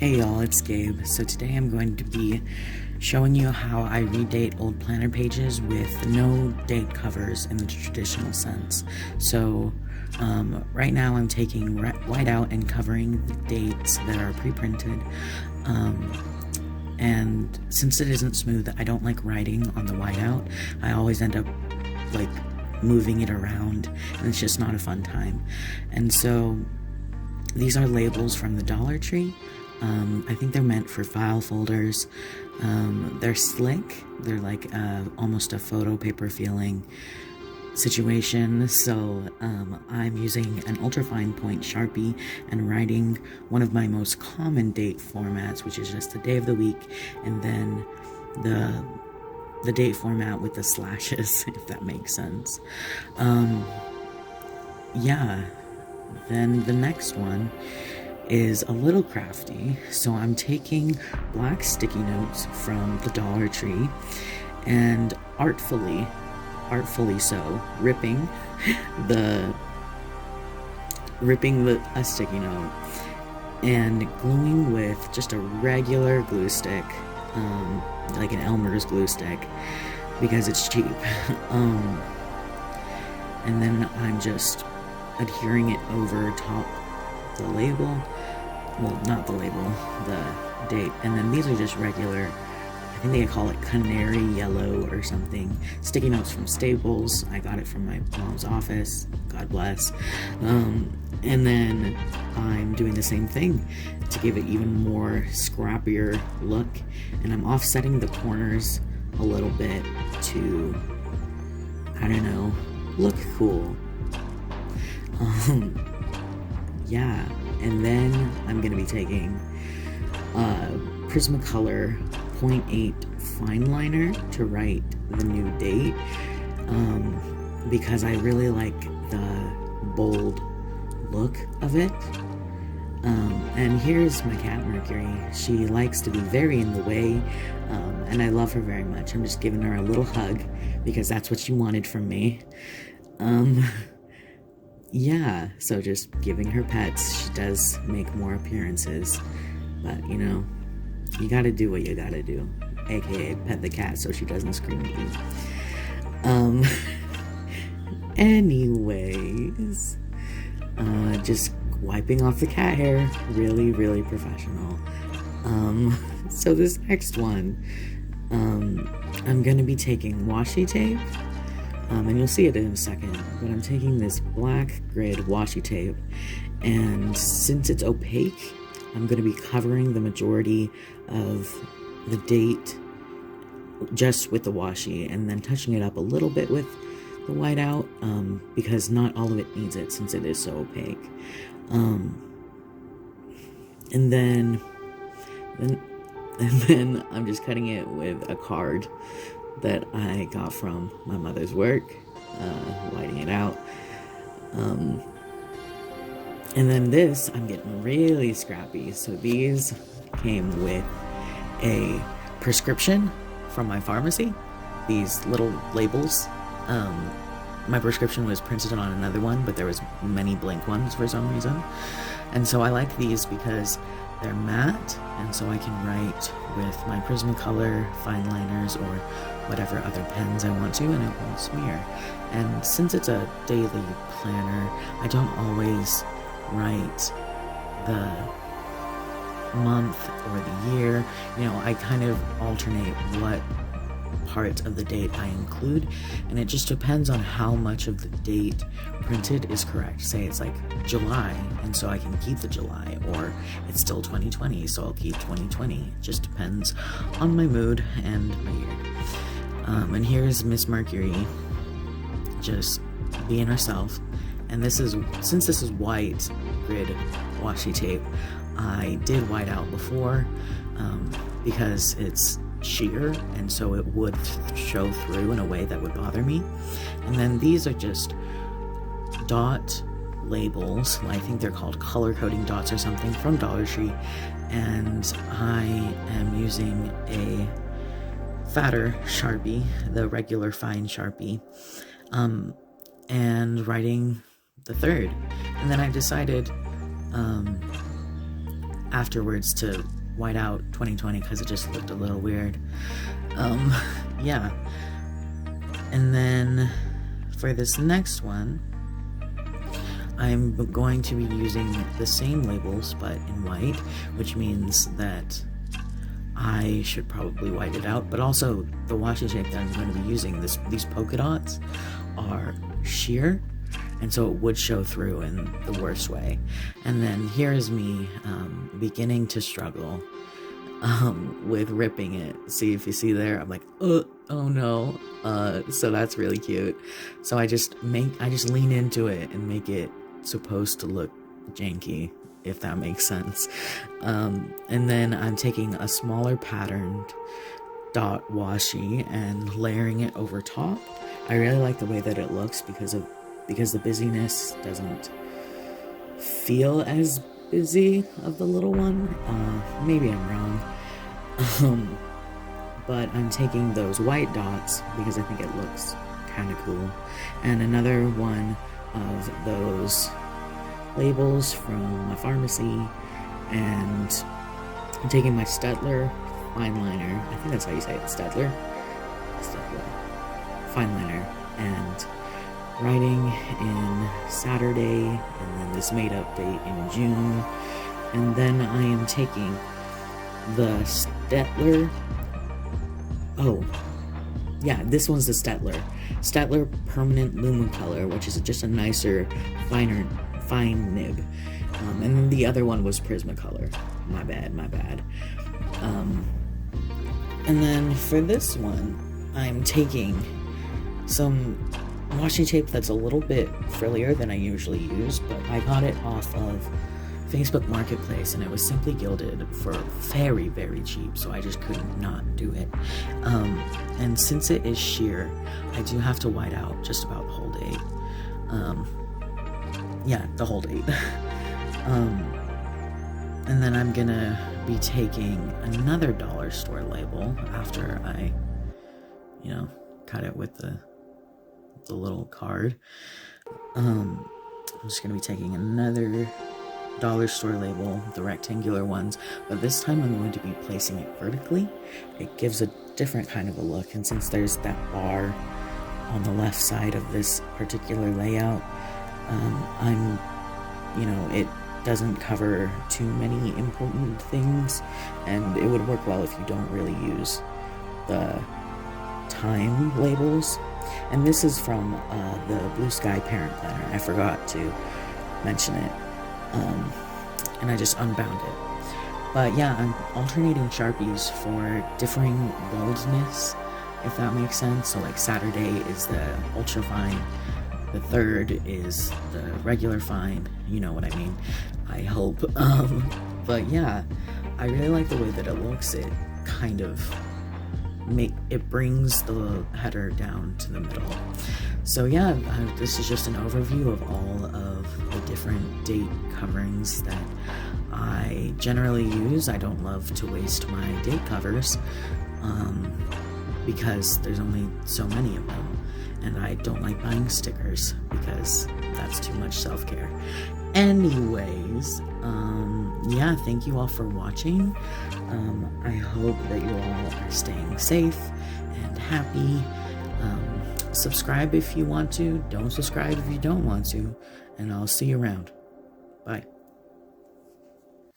Hey y'all, it's Gabe. So today I'm going to be showing you how I redate old planner pages with no date covers in the traditional sense. So right now I'm taking white out and covering the dates that are pre-printed. And since it isn't smooth, I don't like writing on the whiteout. I always end up like moving it around, and it's just not a fun time. And so these are labels from the Dollar Tree. I think they're meant for file folders. They're slick. They're like almost a photo paper feeling situation. So I'm using an ultrafine point Sharpie and writing one of my most common date formats, which is just the day of the week, and then the date format with the slashes, if that makes sense. Yeah. Then the next one is a little crafty. So I'm taking black sticky notes from the Dollar Tree and artfully so, ripping a sticky note and gluing with just a regular glue stick, like an Elmer's glue stick, because it's cheap. And then I'm just adhering it over top the label. Well, not the label, the date. And then these are just regular, I think they call it canary yellow or something, sticky notes from Staples. I got it from my mom's office, God bless. And then I'm doing the same thing to give it even more scrappier look, and I'm offsetting the corners a little bit to, I don't know, look cool. Yeah, and then I'm gonna be taking Prismacolor 0.8 fine liner to write the new date, because I really like the bold look of it. And here's my cat Mercury. She likes to be very in the way, and I love her very much. I'm just giving her a little hug because that's what she wanted from me. Yeah, so just giving her pets. She does make more appearances, but you know, you gotta do what you gotta do, aka pet the cat so she doesn't scream at you. Anyways, just wiping off the cat hair, really professional. So this next one, I'm gonna be taking washi tape. And you'll see it in a second, but I'm taking this black grid washi tape, and since it's opaque, I'm going to be covering the majority of the date just with the washi, and then touching it up a little bit with the whiteout, because not all of it needs it since it is so opaque. And then I'm just cutting it with a card that I got from my mother's work, whiting it out. And then this, I'm getting really scrappy. So these came with a prescription from my pharmacy, these little labels. My prescription was printed on another one, but there was many blank ones for some reason. And so I like these because they're matte, and so I can write with my Prismacolor fine liners or whatever other pens I want to, and it won't smear. And since it's a daily planner, I don't always write the month or the year. You know, I kind of alternate what part of the date I include, and it just depends on how much of the date printed is correct. Say it's like July, and so I can keep the July, or it's still 2020, so I'll keep 2020. It just depends on my mood and my year. And here's Miss Mercury just being herself. And since this is white grid washi tape, I did white out before, because it's sheer, and so it would show through in a way that would bother me. And then these are just dot labels. I think they're called color coding dots or something, from Dollar Tree, and I am using a fatter Sharpie, the regular fine Sharpie, and writing the third. And then I decided afterwards to white out 2020 because it just looked a little weird. Yeah. And then for this next one, I'm going to be using the same labels but in white, which means that I should probably white it out, but also the washi tape that I'm going to be using, these polka dots, are sheer, and so it would show through in the worst way. And then here is me beginning to struggle with ripping it. See, if you see there, I'm like, oh no. So that's really cute. So I just lean into it and make it supposed to look janky, if that makes sense. And then I'm taking a smaller patterned dot washi and layering it over top. I really like the way that it looks because the busyness doesn't feel as busy of the little one. Maybe I'm wrong. But I'm taking those white dots because I think it looks kind of cool. And another one of those labels from my pharmacy, and I'm taking my Stettler fine liner, I think that's how you say it, Stettler fine liner, and writing in Saturday, and then this made up date in June. And then I am taking the Stettler, oh yeah, this one's the Stettler permanent lumen color, which is just a nicer, fine nib. And then the other one was Prismacolor. My bad. And then for this one, I'm taking some washi tape that's a little bit frillier than I usually use, but I got it off of Facebook Marketplace, and it was simply gilded for very, very cheap, so I just could not do it. And since it is sheer, I do have to white out just about the whole date. Yeah, the whole date. And then I'm gonna be taking another dollar store label after I, cut it with the little card. I'm just gonna be taking another dollar store label, the rectangular ones, but this time I'm going to be placing it vertically. It gives a different kind of a look, and since there's that bar on the left side of this particular layout, it doesn't cover too many important things, and it would work well if you don't really use the time labels. And this is from the Blue Sky Parent Planner. I forgot to mention it, and I just unbound it. But yeah, I'm alternating Sharpies for differing boldness, if that makes sense. So like Saturday is the ultra fine, the third is the regular fine, you know what I mean, I hope. But yeah, I really like the way that it looks. It kind of brings the header down to the middle. So yeah, this is just an overview of all of the different date coverings that I generally use. I don't love to waste my date covers, because there's only so many of them, and I don't like buying stickers because that's too much self-care. Anyways, yeah, thank you all for watching. I hope that you all are staying safe and happy. Subscribe if you want to, don't subscribe if you don't want to, and I'll see you around.